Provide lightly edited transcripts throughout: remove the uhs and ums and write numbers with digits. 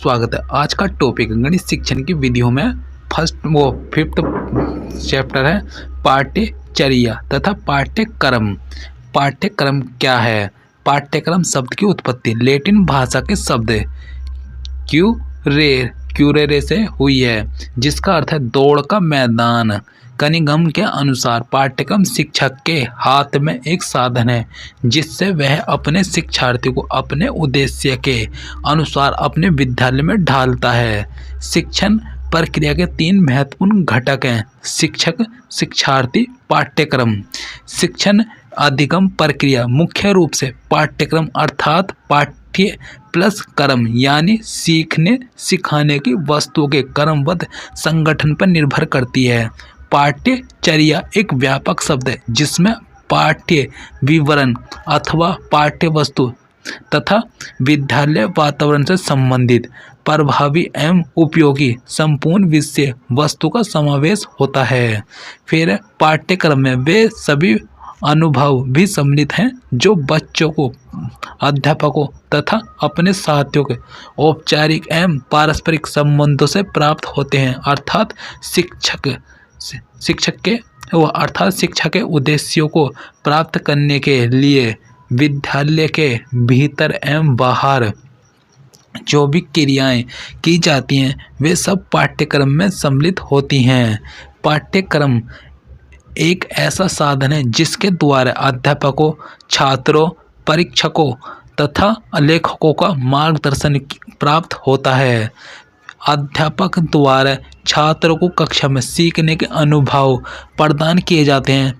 स्वागत है। आज का टॉपिक गणित शिक्षण की वीडियो में फिफ्थ चैप्टर है पाठ्यचर्या तथा पाठ्यक्रम। पाठ्यक्रम क्या है? पाठ्यक्रम शब्द की उत्पत्ति लैटिन भाषा के शब्द क्यूरेरे से हुई है, जिसका अर्थ है दौड़ का मैदान। कनिंघम के अनुसार पाठ्यक्रम शिक्षक के हाथ में एक साधन है जिससे वह अपने शिक्षार्थी को अपने उद्देश्य के अनुसार अपने विद्यालय में ढालता है। शिक्षण प्रक्रिया के तीन महत्वपूर्ण घटक हैं: शिक्षक, शिक्षार्थी, पाठ्यक्रम। शिक्षण अधिगम प्रक्रिया मुख्य रूप से पाठ्यक्रम अर्थात पाठ्य प्लस क्रम यानी सीखने सिखाने की वस्तुओं के क्रमबद्ध संगठन पर निर्भर करती है। पाठ्यचर्या एक व्यापक शब्द है जिसमें पाठ्य विवरण अथवा पाठ्य वस्तु तथा विद्यालय वातावरण से संबंधित प्रभावी एवं उपयोगी संपूर्ण विषय वस्तु का समावेश होता है। फिर पाठ्यक्रम में वे सभी अनुभव भी सम्मिलित हैं जो बच्चों को, अध्यापकों तथा अपने साथियों के औपचारिक एवं पारस्परिक संबंधों से प्राप्त होते हैं, अर्थात शिक्षा के उद्देश्यों को प्राप्त करने के लिए विद्यालय के भीतर एवं बाहर जो भी क्रियाएं की जाती हैं वे सब पाठ्यक्रम में सम्मिलित होती हैं। पाठ्यक्रम एक ऐसा साधन है जिसके द्वारा अध्यापकों, छात्रों, परीक्षकों तथा लेखकों का मार्गदर्शन प्राप्त होता है। अध्यापक द्वारा छात्रों को कक्षा में सीखने के अनुभव प्रदान किए जाते हैं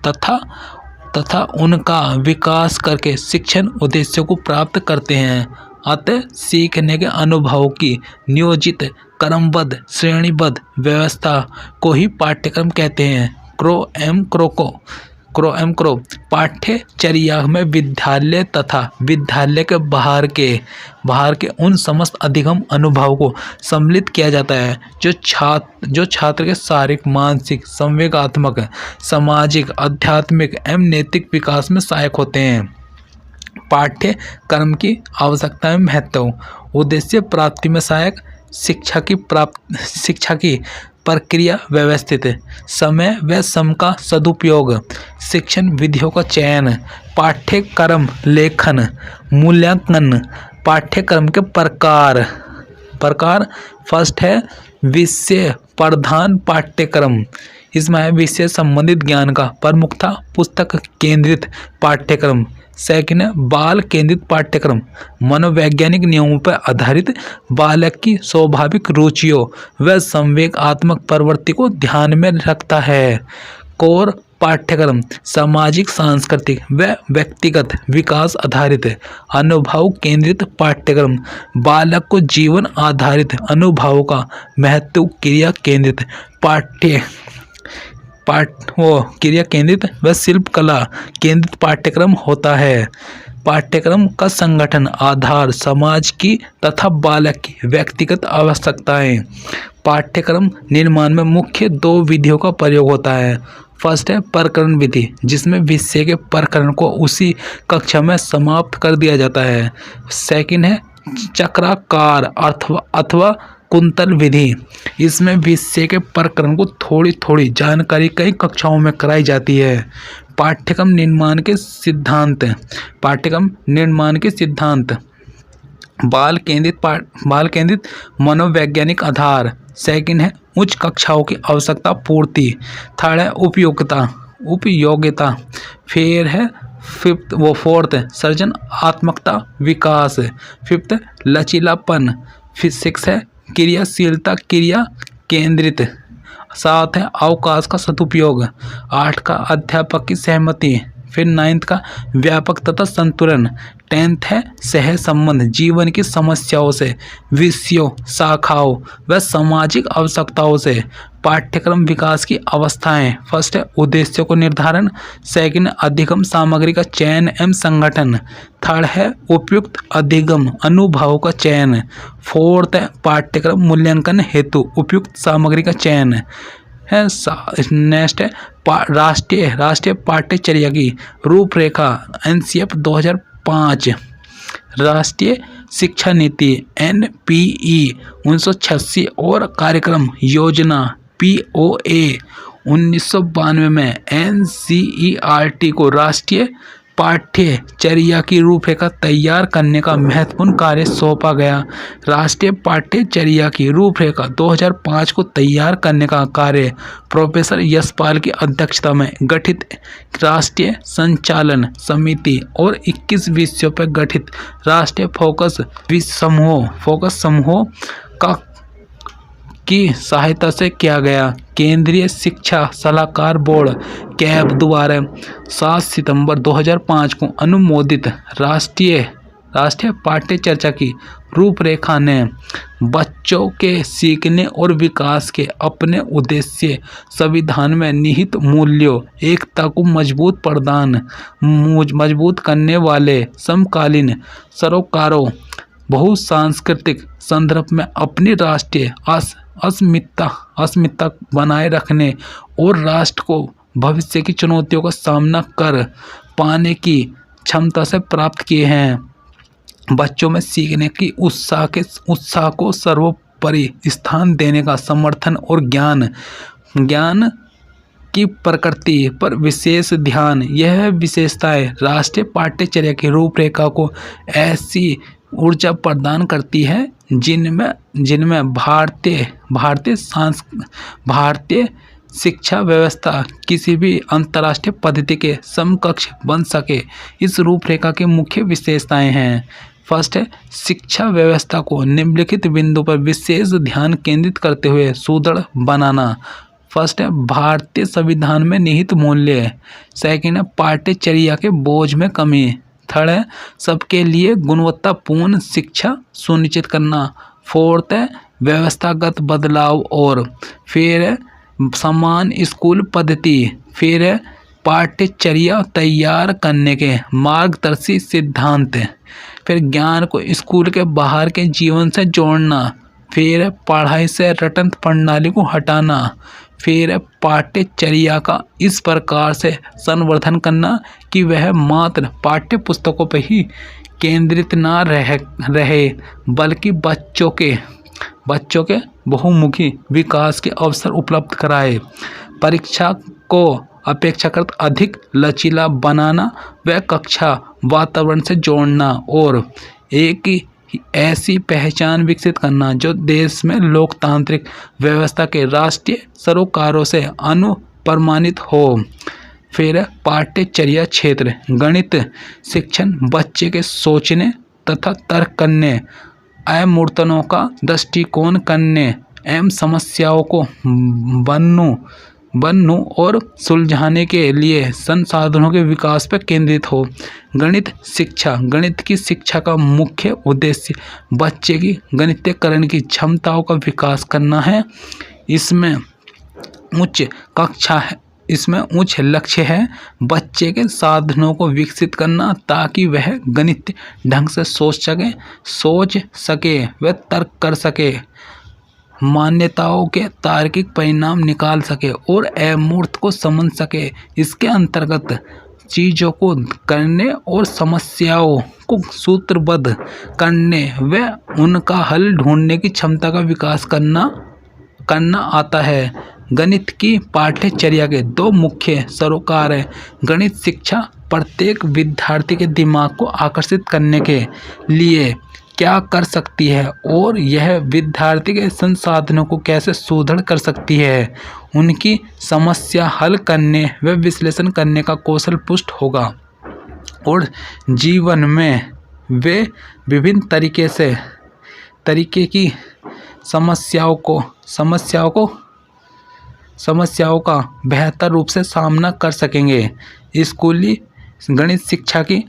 तथा उनका विकास करके शिक्षण उद्देश्यों को प्राप्त करते हैं। अतः सीखने के अनुभवों की नियोजित क्रमबद्ध श्रेणीबद्ध व्यवस्था को ही पाठ्यक्रम कहते हैं। क्रो एम क्रो पाठ्यचर्या में विद्यालय तथा विद्यालय के बाहर के उन समस्त अधिगम अनुभवों को सम्मिलित किया जाता है जो छात्र के शारीरिक, मानसिक, संवेगात्मक, सामाजिक, आध्यात्मिक एवं नैतिक विकास में सहायक होते हैं। पाठ्यक्रम की आवश्यकता में महत्व, उद्देश्य प्राप्ति में सहायक, शिक्षा की प्रक्रिया व्यवस्थित, समय व श्रम का सदुपयोग, शिक्षण विधियों का चयन, पाठ्यक्रम लेखन, मूल्यांकन। पाठ्यक्रम के प्रकार फर्स्ट है विषय प्रधान पाठ्यक्रम। इसमें है विषय संबंधित ज्ञान का प्रमुखता पुस्तक केंद्रित पाठ्यक्रम। सेकंड है बाल केंद्रित पाठ्यक्रम, मनोवैज्ञानिक नियमों पर आधारित बालक की स्वाभाविक रुचियों व संवेगात्मक प्रवृत्ति को ध्यान में रखता है। कोर पाठ्यक्रम सामाजिक, सांस्कृतिक व व्यक्तिगत विकास आधारित अनुभव केंद्रित पाठ्यक्रम, बालक को जीवन आधारित अनुभवों का महत्व क्रिया केंद्रित क्रिया केंद्रित व शिल्पकला केंद्रित पाठ्यक्रम होता है। पाठ्यक्रम का संगठन आधार समाज की तथा बालक की व्यक्तिगत आवश्यकताएं। पाठ्यक्रम निर्माण में मुख्य दो विधियों का प्रयोग होता है। फर्स्ट है प्रकरण विधि, जिसमें विषय के प्रकरण को उसी कक्षा में समाप्त कर दिया जाता है। सेकंड है चक्राकार अथवा कुंतल विधि, इसमें विषय के प्रकरण को थोड़ी थोड़ी जानकारी कई कक्षाओं में कराई जाती है। पाठ्यक्रम निर्माण के सिद्धांत बाल केंद्रित मनोवैज्ञानिक आधार। सेकंड है उच्च कक्षाओं की आवश्यकता पूर्ति। थर्ड है उपयोगिता। फिर है फोर्थ सृजनात्मकता विकास। फिफ्थ लचीलापन। फिर सिक्स है क्रियाशीलता क्रिया केंद्रित। सात है अवकाश का सदुपयोग। आठ का अध्यापक की सहमति। फिर नाइन्थ का व्यापक तथा संतुलन। टेंथ है सह संबंध जीवन की समस्याओं से, विषयों, शाखाओं व सामाजिक आवश्यकताओं से। पाठ्यक्रम विकास की अवस्थाएं। फर्स्ट है उद्देश्यों को निर्धारण। सेकंड अधिगम सामग्री का चयन एवं संगठन। थर्ड है उपयुक्त अधिगम अनुभवों का चयन। फोर्थ है पाठ्यक्रम मूल्यांकन हेतु उपयुक्त सामग्री का चयन है। नेक्स्ट है राष्ट्रीय पाठ्यचर्या की रूपरेखा NCF 2005। राष्ट्रीय शिक्षा नीति NPE 1986 और कार्यक्रम योजना POA 1992 में NCERT को राष्ट्रीय पाठ्यचर्या की रूपरेखा तैयार करने का महत्वपूर्ण कार्य सौंपा गया। राष्ट्रीय पाठ्यचर्या की रूपरेखा 2005 को तैयार करने का कार्य प्रोफेसर यशपाल की अध्यक्षता में गठित राष्ट्रीय संचालन समिति और 21 विषयों पर गठित राष्ट्रीय फोकस समूहों का की सहायता से किया गया। केंद्रीय शिक्षा सलाहकार बोर्ड कैब द्वारा 7 सितंबर 2005 को अनुमोदित राष्ट्रीय पाठ्यचर्या की रूपरेखा ने बच्चों के सीखने और विकास के अपने उद्देश्य, संविधान में निहित मूल्यों, एकता को मजबूत करने वाले समकालीन सरोकारों, बहुसांस्कृतिक संदर्भ में अपनी राष्ट्रीय अस्मिता बनाए रखने और राष्ट्र को भविष्य की चुनौतियों का सामना कर पाने की क्षमता से प्राप्त किए हैं। बच्चों में सीखने की उत्साह को सर्वोपरि स्थान देने का समर्थन और ज्ञान की प्रकृति पर विशेष ध्यान। यह विशेषताएं राष्ट्रीय पाठ्यचर्या की रूपरेखा को ऐसी ऊर्जा प्रदान करती है जिनमें भारतीय शिक्षा व्यवस्था किसी भी अंतर्राष्ट्रीय पद्धति के समकक्ष बन सके। इस रूपरेखा की मुख्य विशेषताएं हैं। फर्स्ट है, शिक्षा व्यवस्था को निम्नलिखित बिंदु पर विशेष ध्यान केंद्रित करते हुए सुदृढ़ बनाना। फर्स्ट है, भारतीय संविधान में निहित मूल्य। सेकंड है, पाठ्यचर्या के बोझ में कमी। थर्ड है, सबके लिए गुणवत्तापूर्ण शिक्षा सुनिश्चित करना। फोर्थ है, व्यवस्थागत बदलाव। और फिर है समान स्कूल पद्धति। फिर है पाठ्यचर्या तैयार करने के मार्गदर्शी सिद्धांत। फिर ज्ञान को स्कूल के बाहर के जीवन से जोड़ना। फिर पढ़ाई से रटन प्रणाली को हटाना। फिर पाठ्यचर्या का इस प्रकार से संवर्धन करना कि वह मात्र पाठ्य पुस्तकों पर ही केंद्रित ना रहे बल्कि बच्चों के बहुमुखी विकास के अवसर उपलब्ध कराए। परीक्षा को अपेक्षाकृत अधिक लचीला बनाना व कक्षा वातावरण से जोड़ना और एक ऐसी पहचान विकसित करना जो देश में लोकतांत्रिक व्यवस्था के राष्ट्रीय सरोकारों से अनुप्रमाणित हो। फिर पाठ्यचर्या क्षेत्र गणित शिक्षण बच्चे के सोचने तथा तर्क करने, अमूर्तों का दृष्टिकोण करने एवं समस्याओं को बनने और सुलझाने के लिए संसाधनों के विकास पर केंद्रित हो। गणित की शिक्षा का मुख्य उद्देश्य बच्चे की गणितीकरण की क्षमताओं का विकास करना है। इसमें उच्च लक्ष्य है बच्चे के साधनों को विकसित करना ताकि वह गणित ढंग से सोच सके व तर्क कर सके, मान्यताओं के तार्किक परिणाम निकाल सके और अमूर्त को समझ सके। इसके अंतर्गत चीज़ों को करने और समस्याओं को सूत्रबद्ध करने व उनका हल ढूंढने की क्षमता का विकास करना आता है। गणित की पाठ्यचर्या के दो मुख्य सरोकार हैं। गणित शिक्षा प्रत्येक विद्यार्थी के दिमाग को आकर्षित करने के लिए क्या कर सकती है और यह विद्यार्थी के संसाधनों को कैसे सुदृढ़ कर सकती है। उनकी समस्या हल करने व विश्लेषण करने का कौशल पुष्ट होगा और जीवन में वे विभिन्न तरीके की समस्याओं का बेहतर रूप से सामना कर सकेंगे। स्कूली गणित शिक्षा की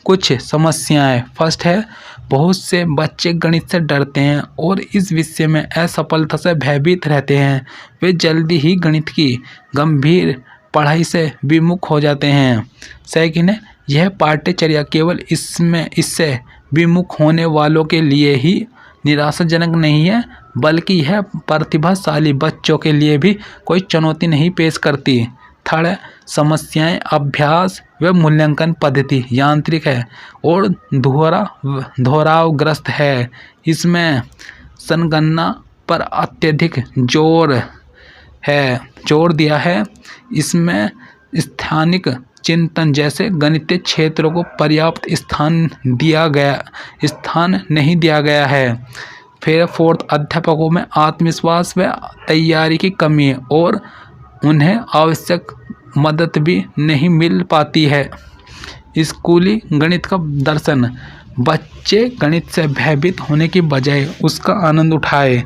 कुछ समस्याएं। फर्स्ट है, बहुत से बच्चे गणित से डरते हैं और इस विषय में असफलता से भयभीत रहते हैं। वे जल्दी ही गणित की गंभीर पढ़ाई से विमुख हो जाते हैं। सेकंड है, यह पाठ्यचर्या केवल इससे विमुख होने वालों के लिए ही निराशाजनक नहीं है बल्कि यह प्रतिभाशाली बच्चों के लिए भी कोई चुनौती नहीं पेश करती। थर्ड है, समस्याएं अभ्यास वह मूल्यांकन पद्धति यांत्रिक है और दोहरावग्रस्त है। इसमें संगणना पर अत्यधिक जोर दिया है। इसमें स्थानिक चिंतन जैसे गणितीय क्षेत्रों को पर्याप्त स्थान नहीं दिया गया है। फिर फोर्थ, अध्यापकों में आत्मविश्वास व तैयारी की कमी है और उन्हें आवश्यक मदद भी नहीं मिल पाती है। स्कूली गणित का दर्शन, बच्चे गणित से भयभीत होने की बजाय उसका आनंद उठाए।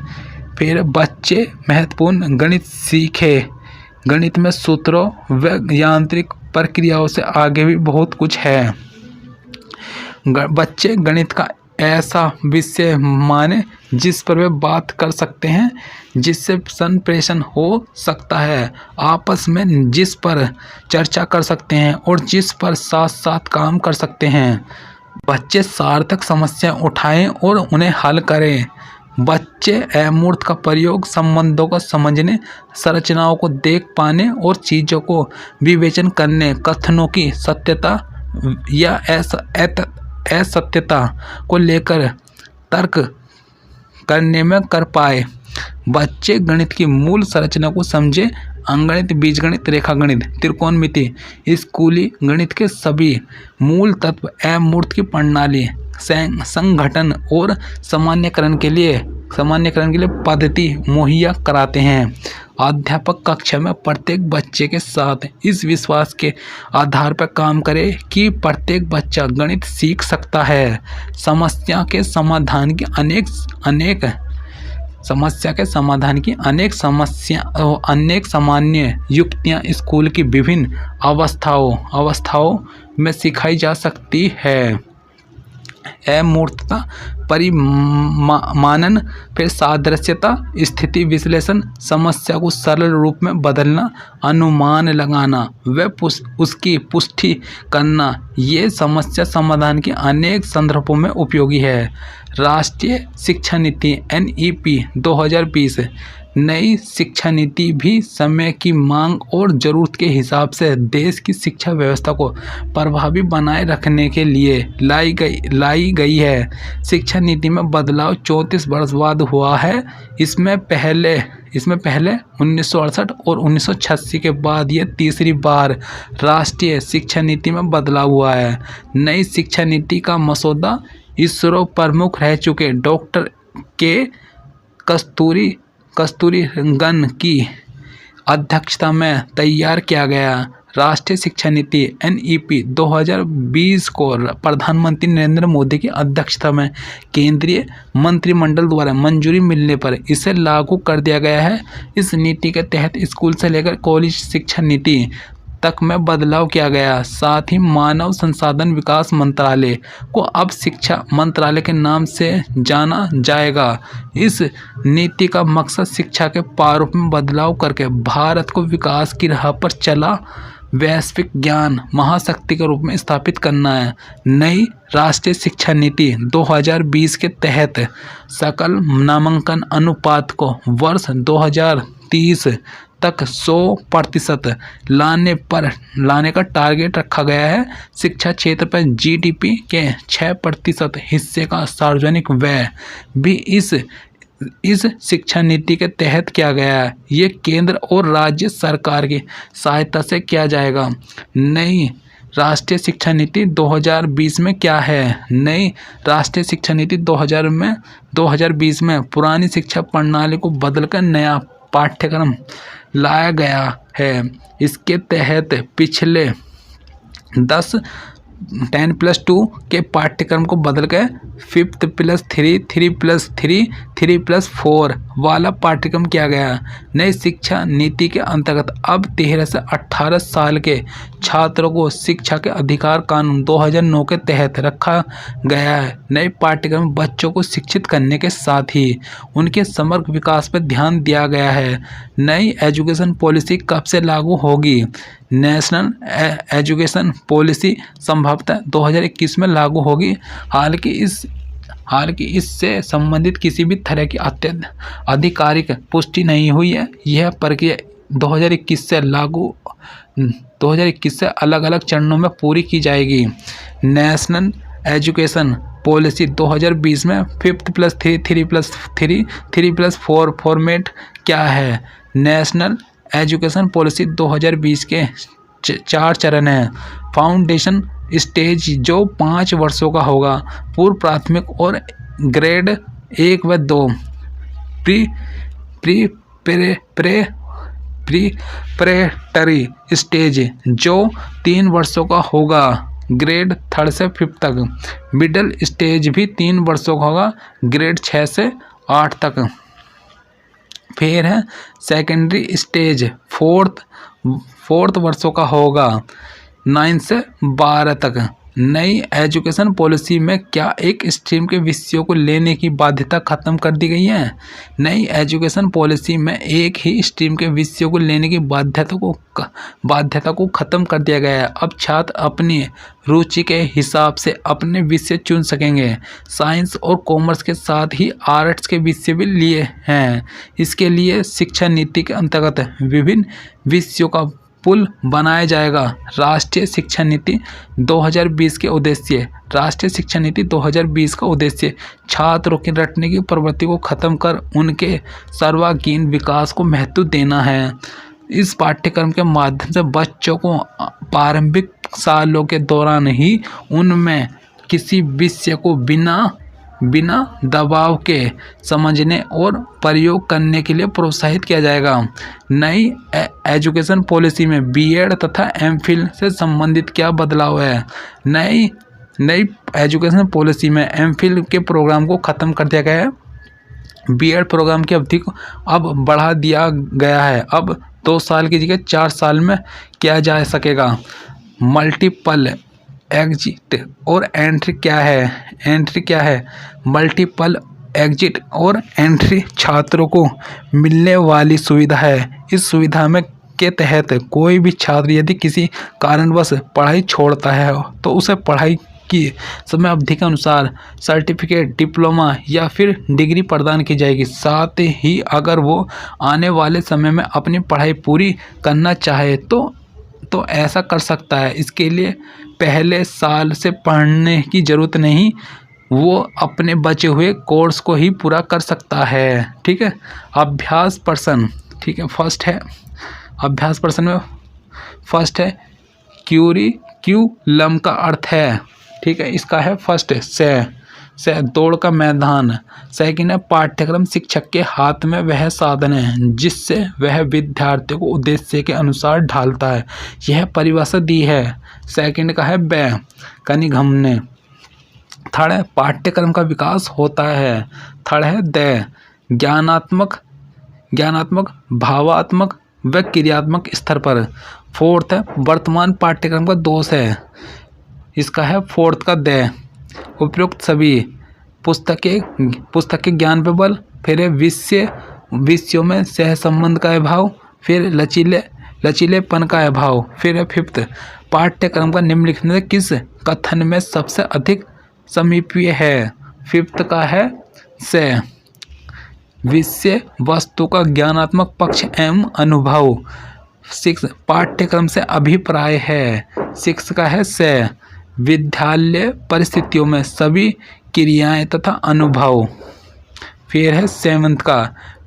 फिर बच्चे महत्वपूर्ण गणित सीखे। गणित में सूत्रों व यांत्रिक प्रक्रियाओं से आगे भी बहुत कुछ है। बच्चे गणित का ऐसा विषय माने जिस पर वे बात कर सकते हैं, जिससे संप्रेषण हो सकता है, आपस में जिस पर चर्चा कर सकते हैं और जिस पर साथ साथ काम कर सकते हैं। बच्चे सार्थक समस्याएं उठाएं और उन्हें हल करें। बच्चे अमूर्त का प्रयोग संबंधों को समझने, संरचनाओं को देख पाने और चीज़ों को विवेचन करने, कथनों की सत्यता या असत्यता को लेकर तर्क करने में कर पाए। बच्चे गणित की मूल संरचना को समझे। अंकगणित, बीजगणित, रेखागणित, त्रिकोणमिति, स्कूली गणित के सभी मूल तत्व अमूर्त की प्रणाली, संगठन और सामान्यकरण के लिए पद्धति मुहैया कराते हैं। अध्यापक कक्षा में प्रत्येक बच्चे के साथ इस विश्वास के आधार पर काम करे कि प्रत्येक बच्चा गणित सीख सकता है। समस्या के समाधान की अनेक सामान्य युक्तियां स्कूल की विभिन्न अवस्थाओं में सिखाई जा सकती है। अमूर्तता, परिमानन, फिर सादृश्यता, स्थिति विश्लेषण, समस्या को सरल रूप में बदलना, अनुमान लगाना व उसकी पुष्टि करना, ये समस्या समाधान के अनेक संदर्भों में उपयोगी है। राष्ट्रीय शिक्षा नीति NEP 2020 नई शिक्षा नीति भी समय की मांग और ज़रूरत के हिसाब से देश की शिक्षा व्यवस्था को प्रभावी बनाए रखने के लिए लाई गई है। शिक्षा नीति में बदलाव 34 वर्ष बाद हुआ है। इसमें पहले 1968 और 1986 के बाद यह तीसरी बार राष्ट्रीय शिक्षा नीति में बदलाव हुआ है। नई शिक्षा नीति का मसौदा इसरो प्रमुख रह चुके डॉक्टर के कस्तूरीरंगन की अध्यक्षता में तैयार किया गया। राष्ट्रीय शिक्षा नीति NEP 2020 को प्रधानमंत्री नरेंद्र मोदी की अध्यक्षता में केंद्रीय मंत्रिमंडल द्वारा मंजूरी मिलने पर इसे लागू कर दिया गया है। इस नीति के तहत स्कूल से लेकर कॉलेज शिक्षा नीति तक में बदलाव किया गया। साथ ही मानव संसाधन विकास मंत्रालय को अब शिक्षा मंत्रालय के नाम से जाना जाएगा। इस नीति का मकसद शिक्षा के प्रारूप में बदलाव करके भारत को विकास की राह पर चला वैश्विक ज्ञान महाशक्ति के रूप में स्थापित करना है। नई राष्ट्रीय शिक्षा नीति 2020 के तहत सकल नामांकन अनुपात को वर्ष 2030 तक 100% लाने का टारगेट रखा गया है। शिक्षा क्षेत्र पर GDP के 6% हिस्से का सार्वजनिक व्यय भी इस शिक्षा नीति के तहत किया गया है। ये केंद्र और राज्य सरकार की सहायता से किया जाएगा। नई राष्ट्रीय शिक्षा नीति 2020 में क्या है? नई राष्ट्रीय शिक्षा नीति 2020 में पुरानी शिक्षा प्रणाली को बदलकर नया पाठ्यक्रम लाया गया है। इसके तहत पिछले 10+2 के पाठ्यक्रम को बदलकर 5+3, 3+3, 3+4 वाला पाठ्यक्रम किया गया। नई शिक्षा नीति के अंतर्गत अब 13 से 18 साल के छात्रों को शिक्षा के अधिकार कानून 2009 के तहत रखा गया है। नए पाठ्यक्रम बच्चों को शिक्षित करने के साथ ही उनके समग्र विकास पर ध्यान दिया गया है। नई एजुकेशन पॉलिसी कब से लागू होगी? नेशनल एजुकेशन पॉलिसी संभवतः 2021 में लागू होगी। हालांकि इससे संबंधित किसी भी तरह की आधिकारिक पुष्टि नहीं हुई है। यह प्रक्रिया 2021 से लागू 2021 से अलग अलग चरणों में पूरी की जाएगी। नेशनल एजुकेशन पॉलिसी 2020 में 5+3 3+3 3+4 फॉर्मेट क्या है? नेशनल एजुकेशन पॉलिसी 2020 के 4 चरण हैं। फाउंडेशन स्टेज जो 5 वर्षों का होगा, पूर्व प्राथमिक और ग्रेड 1 व 2, प्रिपरेटरी स्टेज जो 3 वर्षों का होगा, ग्रेड 3 से 5 तक। मिडिल स्टेज भी 3 वर्षों का होगा, ग्रेड 6 से 8 तक। फिर है सेकेंडरी स्टेज 4 वर्षों का होगा, 9 से 12 तक। नई एजुकेशन पॉलिसी में क्या एक स्ट्रीम के विषयों को लेने की बाध्यता खत्म कर दी गई है? नई एजुकेशन पॉलिसी में एक ही स्ट्रीम के विषयों को लेने की बाध्यता को खत्म कर दिया गया है। अब छात्र अपनी रुचि के हिसाब से अपने विषय चुन सकेंगे। साइंस और कॉमर्स के साथ ही आर्ट्स के विषय भी लिए हैं। इसके लिए शिक्षा नीति के अंतर्गत विभिन्न विषयों का पुल बनाया जाएगा। राष्ट्रीय शिक्षा नीति 2020 के उद्देश्य। राष्ट्रीय शिक्षा नीति 2020 का उद्देश्य छात्रों की रटने की प्रवृत्ति को खत्म कर उनके सर्वांगीण विकास को महत्व देना है। इस पाठ्यक्रम के माध्यम से बच्चों को प्रारंभिक सालों के दौरान ही उनमें किसी विषय को बिना दबाव के समझने और प्रयोग करने के लिए प्रोत्साहित किया जाएगा। नई एजुकेशन पॉलिसी में बीएड तथा एमफिल से संबंधित क्या बदलाव है? नई एजुकेशन पॉलिसी में एमफिल के प्रोग्राम को ख़त्म कर दिया गया है। बीएड प्रोग्राम की अवधि को अब बढ़ा दिया गया है। अब 2 साल की जगह 4 साल में किया जा सकेगा। मल्टीपल एग्जिट और एंट्री क्या है? मल्टीपल एग्जिट और एंट्री छात्रों को मिलने वाली सुविधा है। इस सुविधा में के तहत कोई भी छात्र यदि किसी कारणवश पढ़ाई छोड़ता है तो उसे पढ़ाई की समय अवधि के अनुसार सर्टिफिकेट, डिप्लोमा या फिर डिग्री प्रदान की जाएगी। साथ ही अगर वो आने वाले समय में अपनी पढ़ाई पूरी करना चाहे तो ऐसा कर सकता है। इसके लिए पहले साल से पढ़ने की ज़रूरत नहीं, वो अपने बचे हुए कोर्स को ही पूरा कर सकता है। ठीक है। अभ्यास प्रश्न, ठीक है, फर्स्ट है अभ्यास प्रश्न में फर्स्ट है क्यूरिकुलम का अर्थ है, ठीक है, इसका है फर्स्ट से दौड़ का मैदान। सेकंड है पाठ्यक्रम शिक्षक के हाथ में वह साधन है जिससे वह विद्यार्थियों को उद्देश्य के अनुसार ढालता है। यह परिभाषा दी है। सेकंड का है कनिघम्ने। थर्ड है पाठ्यक्रम का विकास होता है। थर्ड है ज्ञानात्मक, भावात्मक व क्रियात्मक स्तर पर। फोर्थ है वर्तमान पाठ्यक्रम का दोष है, इसका है फोर्थ का उपयुक्त सभी पुस्तकें ज्ञान पे बल। फिर है विषयों में सह संबंध का अभाव। फिर लचीलेपन का अभाव। फिर है फिफ्थ पाठ्यक्रम का निम्नलिखित में किस कथन में सबसे अधिक समीपीय है? फिफ्थ का है से विषय वस्तु का ज्ञानात्मक पक्ष एवं अनुभव। 6 पाठ्यक्रम से अभिप्राय है। 6 का है से विद्यालय परिस्थितियों में सभी क्रियाएं तथा अनुभव। फिर है 7 का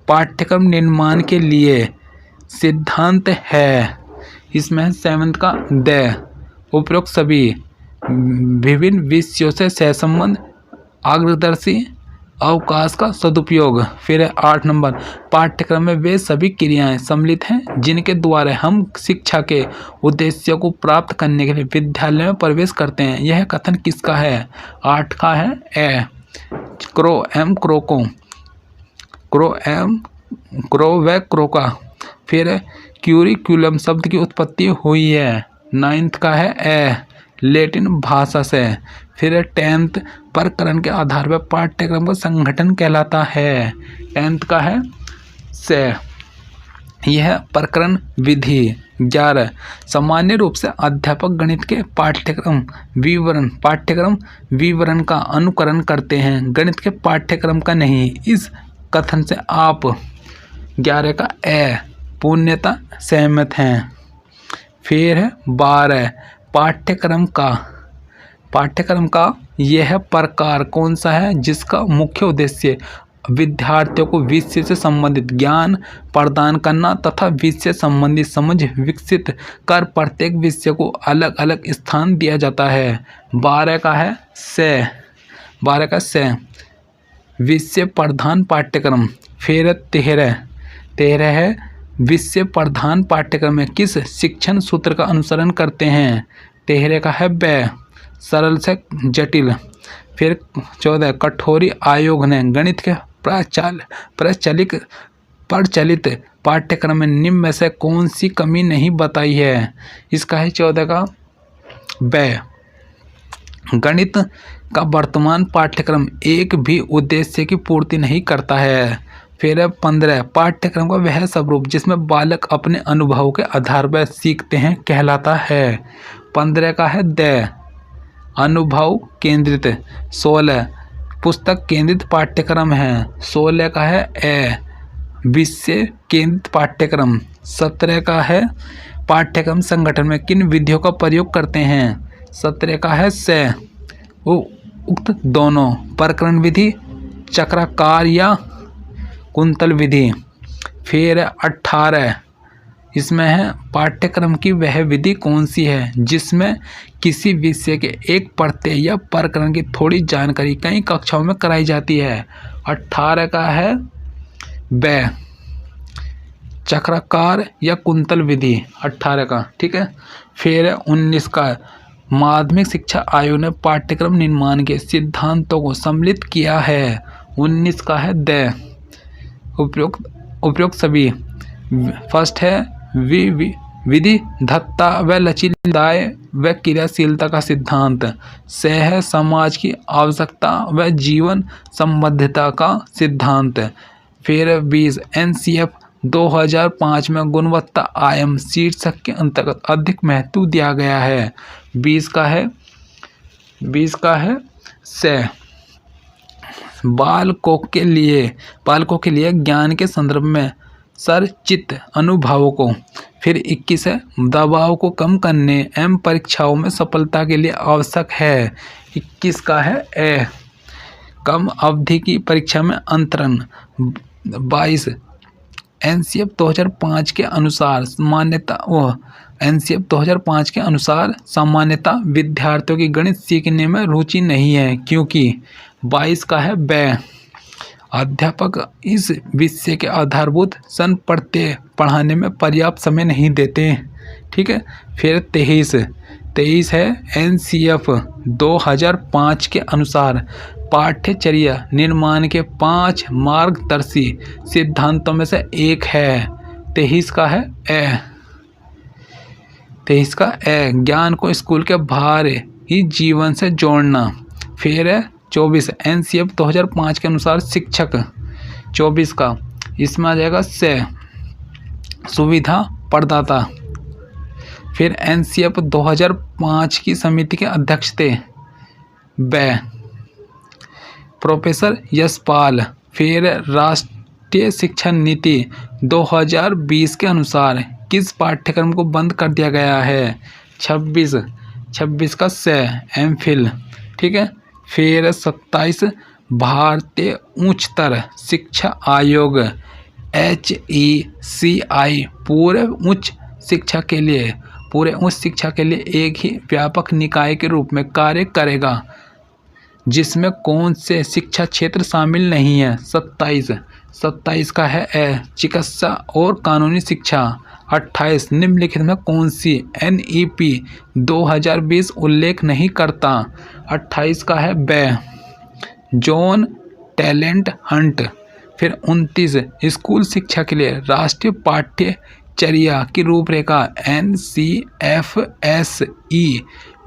पाठ्यक्रम निर्माण के लिए सिद्धांत है। इसमें है 7 का उपरोक्त सभी विभिन्न विषयों से सहसंबंध, अग्रदर्शी अवकाश का सदुपयोग। फिर है 8 नंबर पाठ्यक्रम में वे सभी क्रियाएं सम्मिलित हैं जिनके द्वारा हम शिक्षा के उद्देश्यों को प्राप्त करने के लिए विद्यालय में प्रवेश करते हैं। यह कथन किसका है? 8 का है क्रो व क्रो का। फिर है क्यूरिकुलम शब्द की उत्पत्ति हुई है। 9th का है लैटिन भाषा से। फिर 10th प्रकरण के आधार पर पाठ्यक्रम का संगठन कहलाता है। 10th का है से यह प्रकरण विधि। 11 सामान्य रूप से अध्यापक गणित के पाठ्यक्रम विवरण का अनुकरण करते हैं, गणित के पाठ्यक्रम का नहीं। इस कथन से आप 11 का पूर्णतः सहमत हैं। फिर है 12 पाठ्यक्रम का यह प्रकार कौन सा है जिसका मुख्य उद्देश्य विद्यार्थियों को विषय से संबंधित ज्ञान प्रदान करना तथा विषय संबंधी समझ विकसित कर प्रत्येक विषय को अलग अलग स्थान दिया जाता है। 12 का है से विषय प्रधान पाठ्यक्रम। फिर 13 है विषय प्रधान पाठ्यक्रम में किस शिक्षण सूत्र का अनुसरण करते हैं। 13 का है सरल से जटिल। फिर 14 कठोरी आयोग ने गणित के प्रचलित पाठ्यक्रम में निम्न में से कौन सी कमी नहीं बताई है। इसका है 14 का गणित का वर्तमान पाठ्यक्रम एक भी उद्देश्य की पूर्ति नहीं करता है। फिर 15 पाठ्यक्रम का वह स्वरूप जिसमें बालक अपने अनुभव के आधार पर सीखते हैं कहलाता है। 15 का है अनुभव केंद्रित। 16 पुस्तक केंद्रित पाठ्यक्रम है। 16 का है विषय केंद्रित पाठ्यक्रम। 17 का है पाठ्यक्रम संगठन में किन विधियों का प्रयोग करते हैं। 17 का है उक्त दोनों प्रकरण विधि, चक्राकार या कुंतल विधि। फिर 18 इसमें है पाठ्यक्रम की वह विधि कौन सी है जिसमें किसी विषय के एक प्रत्यय या प्रकरण की थोड़ी जानकारी कई कक्षाओं में कराई जाती है। 18 का है चक्राकार या कुंतल विधि 18 का, ठीक है। फिर 19 का माध्यमिक शिक्षा आयोग ने पाठ्यक्रम निर्माण के सिद्धांतों को सम्मिलित किया है। 19 का है उपयुक्त सभी। फर्स्ट है विविधता व लचीलापन व क्रियाशीलता का सिद्धांत। से है समाज की आवश्यकता व जीवन संबद्धता का सिद्धांत। फिर 20 NCF 2005 में गुणवत्ता आयाम शीर्षक के अंतर्गत अधिक महत्व दिया गया है। 20 का है से बालकों के लिए ज्ञान के संदर्भ में सरचित्त अनुभवों को। फिर 21 है दबाव को कम करने एवं परीक्षाओं में सफलता के लिए आवश्यक है। 21 का है कम अवधि की परीक्षा में अंतरण। 22 NCF 2005 के अनुसार सामान्यता विद्यार्थियों की गणित सीखने में रुचि नहीं है क्योंकि। 22 का है अध्यापक इस विषय के आधारभूत प्रत्यय पढ़ाने में पर्याप्त समय नहीं देते, ठीक है। फिर 23 है NCF 2005 के अनुसार पाठ्यचर्या निर्माण के 5 मार्गदर्शी सिद्धांतों में से एक है। 23 का है ज्ञान को स्कूल के बाहर ही जीवन से जोड़ना। फिर 24 NCF 2005 के अनुसार शिक्षक। 24 का इसमें आ जाएगा सुविधा प्रदाता। फिर NCF 2005 की समिति के अध्यक्ष थे प्रोफेसर यशपाल। फिर राष्ट्रीय शिक्षा नीति 2020 के अनुसार किस पाठ्यक्रम को बंद कर दिया गया है। 26 का MPhil, ठीक है। फिर 27 भारतीय उच्चतर शिक्षा आयोग HECI पूरे उच्च शिक्षा के लिए एक ही व्यापक निकाय के रूप में कार्य करेगा जिसमें कौन से शिक्षा क्षेत्र शामिल नहीं है। 27 का है चिकित्सा और कानूनी शिक्षा। 28 निम्नलिखित में कौन सी NEP 2020 उल्लेख नहीं करता। 28 का है जॉन टैलेंट हंट। फिर 29 स्कूल शिक्षा के लिए राष्ट्रीय पाठ्यचर्या की रूपरेखा NCFSE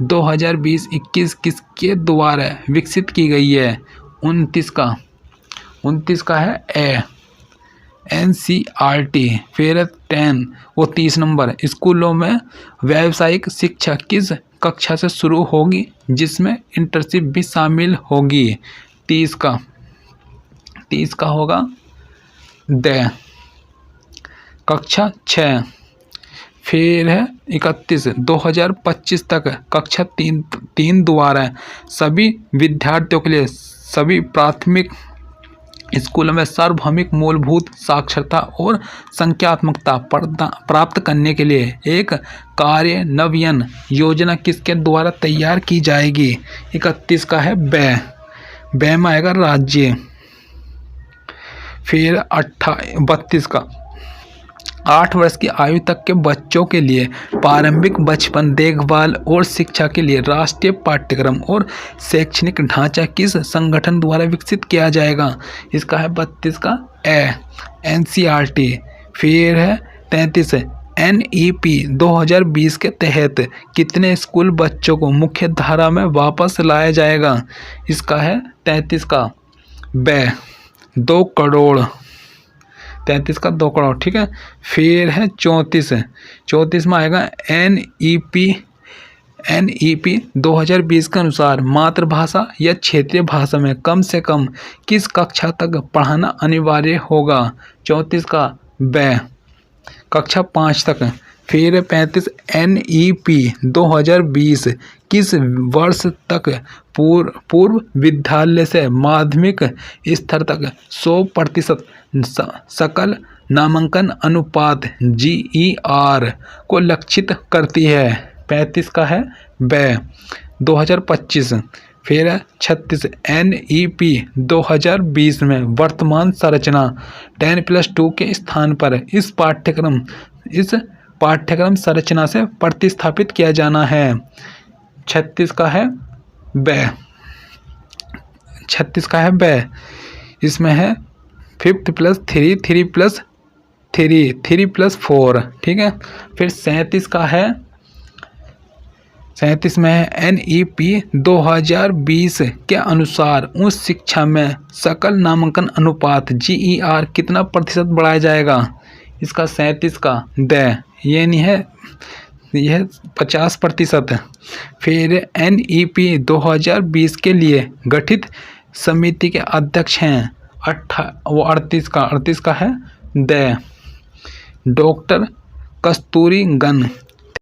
2020-21 किसके द्वारा विकसित की गई है। 29 का है NCERT। फिर 30 नंबर स्कूलों में व्यावसायिक शिक्षा किस कक्षा से शुरू होगी जिसमें इंटर्नशिप भी शामिल होगी। 30 का होगा कक्षा 6। फिर है 31 2025 तक कक्षा 3 द्वारा सभी विद्यार्थियों के लिए सभी प्राथमिक स्कूलों में सार्वभौमिक मूलभूत साक्षरता और संख्यात्मकता प्राप्त करने के लिए एक कार्यान्वयन योजना किसके द्वारा तैयार की जाएगी। 31 का है व्यय में आएगा राज्य। फिर 32 का 8 वर्ष की आयु तक के बच्चों के लिए प्रारंभिक बचपन देखभाल और शिक्षा के लिए राष्ट्रीय पाठ्यक्रम और शैक्षणिक ढांचा किस संगठन द्वारा विकसित किया जाएगा। इसका है 32 का NCERT। फिर है 33 NEP 2020 के तहत कितने स्कूल बच्चों को मुख्य धारा में वापस लाया जाएगा। इसका है 33 का 2 करोड़। 33 का 2 करोड़, ठीक है। फिर है 34 में आएगा NEP 2020 के अनुसार मातृभाषा या क्षेत्रीय भाषा में कम से कम किस कक्षा तक पढ़ाना अनिवार्य होगा। 34 का कक्षा 5 तक। फिर 35 NEP 2020 किस वर्ष तक पूर्व विद्यालय से माध्यमिक स्तर तक 100% सकल नामांकन अनुपात GER को लक्षित करती है। 35 का है 2025। फिर 36 NEP 2020 में वर्तमान संरचना 10+2 के स्थान पर इस पाठ्यक्रम संरचना से प्रतिस्थापित किया जाना है। 36 का है 36 का है इसमें है 5+3 3+4, ठीक है। फिर 37 का है 37 में है NEP 2020 के अनुसार उच्च शिक्षा में सकल नामांकन अनुपात GER कितना प्रतिशत बढ़ाया जाएगा। इसका 37 का ये नहीं है, यह 50%। फिर NEP 2020 के लिए गठित समिति के अध्यक्ष हैं 38 का है डॉक्टर कस्तूरीरंगन।